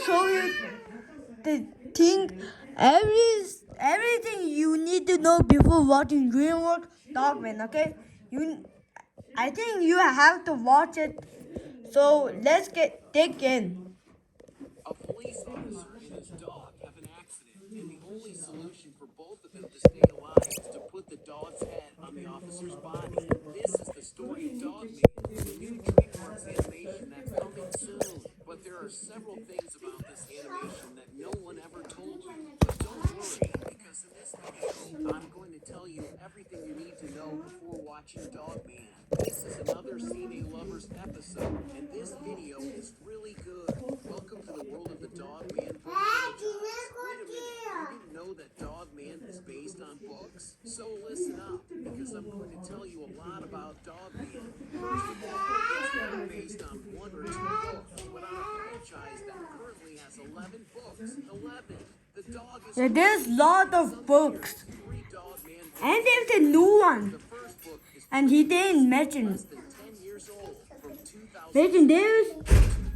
show you the thing, everything you need to know before watching DreamWorks Dogman. Okay, I think you have to watch it. So let's dig in. A police officer and his dog have an accident, and the only solution for both of them to stay alive is to put the dog's head on the officer's body. This is the story of Dogman, the new DreamWorks animation that's coming soon. But there are several things about this animation that no one ever told you. But don't worry, because in this video, I'm going to tell you everything you need to know before watching Dogman. This is another Cine Lovers episode, and this video is really good. Welcome to the world of the Dogman book franchise. Wait a minute, you didn't know that Dogman is based on books? So listen up, because I'm going to tell you a lot about Dogman. First of all, it's not based on one or two books, but on a franchise that currently has 11 books. 11. The dog is Yeah, there's lot of books, three Dogman books. and there's a new one, The first book is and he didn't mention. less than 10 years old, from 2000. Legendary,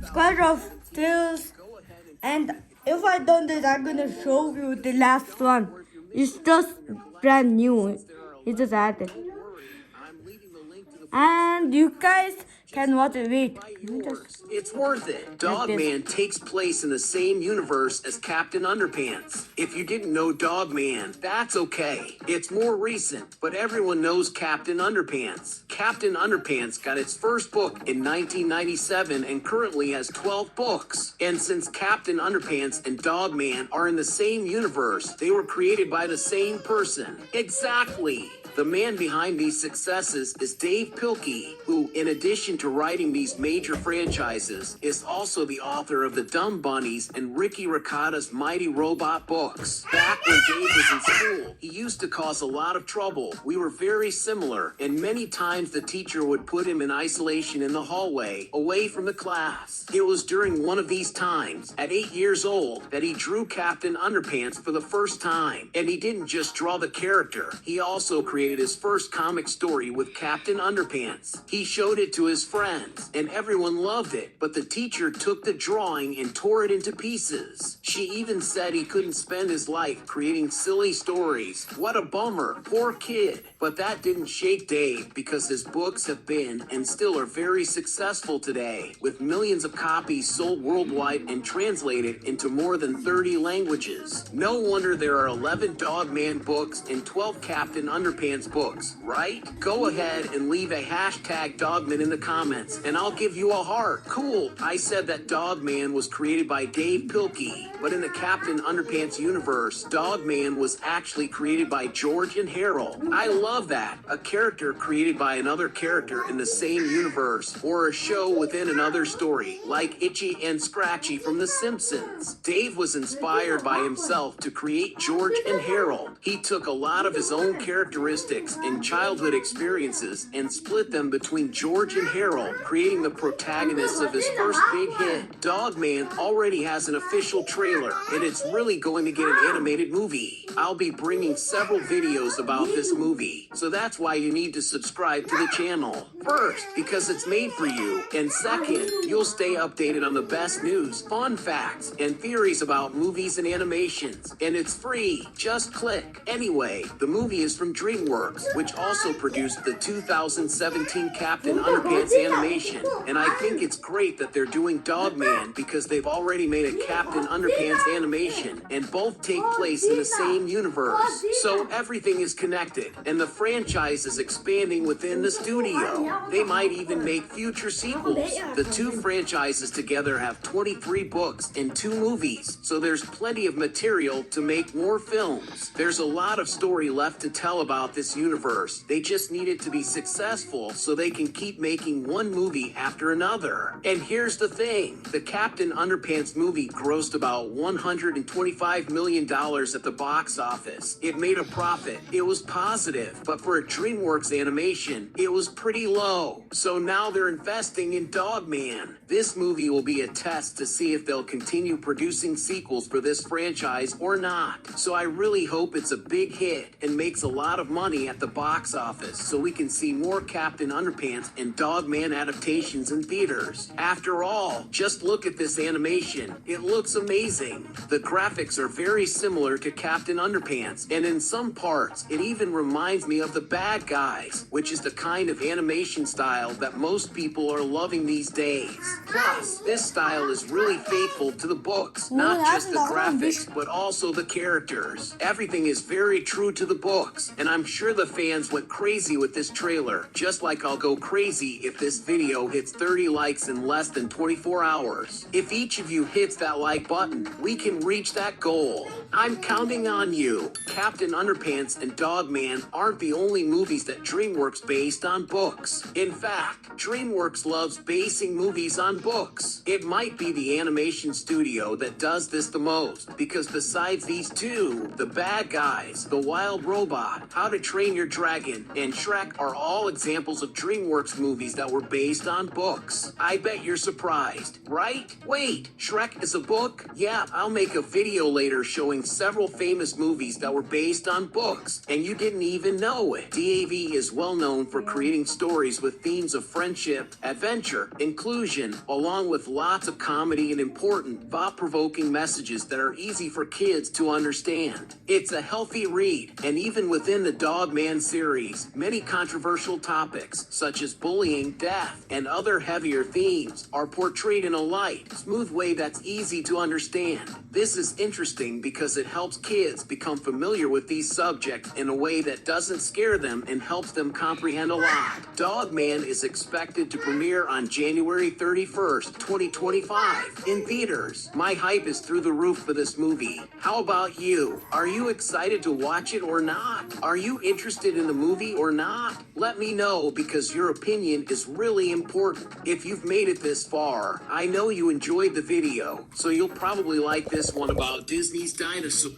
Squad of Tales, Go ahead and and if I don't do that, I'm gonna show you the last one. It's just brand new. He just added, worry, I'm leaving the link to the and you guys can watch it. Wait, let me just. It's worth it. Dogman takes place in the same universe as Captain Underpants. If you didn't know Dogman, that's okay. It's more recent, but everyone knows Captain Underpants. Captain Underpants got its first book in 1997 and currently has 12 books. And since Captain Underpants and Dogman are in the same universe, they were created by the same person. Exactly. The man behind these successes is Dave Pilkey, who, in addition to writing these major franchises, is also the author of the Dumb Bunnies and Ricky Ricotta's Mighty Robot books. Back when Dave was in school, he used to cause a lot of trouble. We were very similar, and many times the teacher would put him in isolation in the hallway, away from the class. It was during one of these times, at 8 years old, that he drew Captain Underpants for the first time. And he didn't just draw the character, he also created his first comic story with Captain Underpants. He showed it to his friends, and everyone loved it, but the teacher took the drawing and tore it into pieces. She even said he couldn't spend his life creating silly stories. What a bummer, poor kid. But that didn't shake Dave, because his books have been and still are very successful today, with millions of copies sold worldwide and translated into more than 30 languages. No wonder there are 11 Dogman books and 12 Captain Underpants books, right? Go ahead and leave a hashtag Dogman in the comments, and I'll give you a heart. Cool. I said that Dogman was created by Dave Pilkey, but in the Captain Underpants universe, Dogman was actually created by George and Harold. I love that. A character created by another character in the same universe, or a show within another story, like Itchy and Scratchy from The Simpsons. Dave was inspired by himself to create George and Harold. He took a lot of his own characteristics and childhood experiences and split them between George and Harold, creating the protagonists of his first big hit. Dogman already has an official trailer, and it's really going to get an animated movie. I'll be bringing several videos about this movie, so that's why you need to subscribe to the channel. First, because it's made for you, and second, you'll stay updated on the best news, fun facts, and theories about movies and animations. And it's free. Just click. Anyway, the movie is from DreamWorks, which also produced the 2017 Captain Underpants animation. And I think it's great that they're doing Dogman, because they've already made a Captain Underpants animation, and both take place in the same universe. So everything is connected, and the franchise is expanding within the studio. They might even make future sequels. The two franchises together have 23 books and 2 movies, so there's plenty of material to make more films. There's a lot of story left to tell about this universe. They just need it to be successful so they can keep making one movie after another. And here's the thing, the Captain Underpants movie grossed about $125 million at the box office. It made a profit. It was positive, but for a DreamWorks animation, it was pretty low. So now they're investing in Dogman. This movie will be a test to see if they'll continue producing sequels for this franchise or not. So I really hope it's a big hit and makes a lot of money at the box office so we can see more Captain Underpants and Dogman adaptations in theaters. After all, just look at this animation. It looks amazing. The graphics are very similar to Captain Underpants, and in some parts, it even reminds me of The Bad Guys, which is the kind of animation style that most people are loving these days. Plus, this style is really faithful to the books, not just the graphics, but also the characters. Everything is very true to the books, and I'm sure the fans went crazy with this trailer, just like I'll go crazy if this video hits 30 likes in less than 24 hours. If each of you hits that like button, we can reach that goal. I'm counting on you. Captain Underpants and Dogman aren't the only movies that DreamWorks based on books. In fact, DreamWorks loves basing movies on books. It might be the animation studio that does this the most, because besides these two, The Bad Guys, The Wild Robot, How to Train Your Dragon, and Shrek are all examples of DreamWorks movies that were based on books. I bet you're surprised, right? Wait, Shrek is a book? Yeah, I'll make a video later showing several famous movies that were based on books, and you didn't even know it. DAV is well known for creating stories with themes of friendship, adventure, inclusion, along with lots of comedy and important, thought-provoking messages that are easy for kids to understand. It's a healthy read, and even within the Dogman series, many controversial topics, such as bullying, death, and other heavier themes, are portrayed in a light, smooth way that's easy to understand. This is interesting because it helps kids become familiar with these subjects in a way that doesn't scare them and helps them comprehend a lot. Dogman is expected to premiere on January 31st, 2025 in theaters. My hype is through the roof for this movie. How about you? Are you excited to watch it or not? Are you interested in the movie or not? Let me know, because your opinion is really important. If you've made it this far, I know you enjoyed the video, so you'll probably like this one about Disney's dinosaur.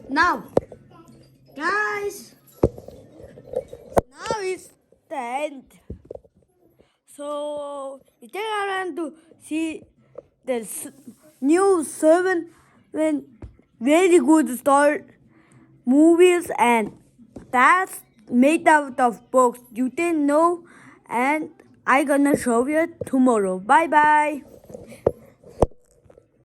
Now, guys, now it's the end. So, you take around to see the new 7 very good story movies, and that's made out of books you didn't know, and I gonna show you tomorrow. Bye bye.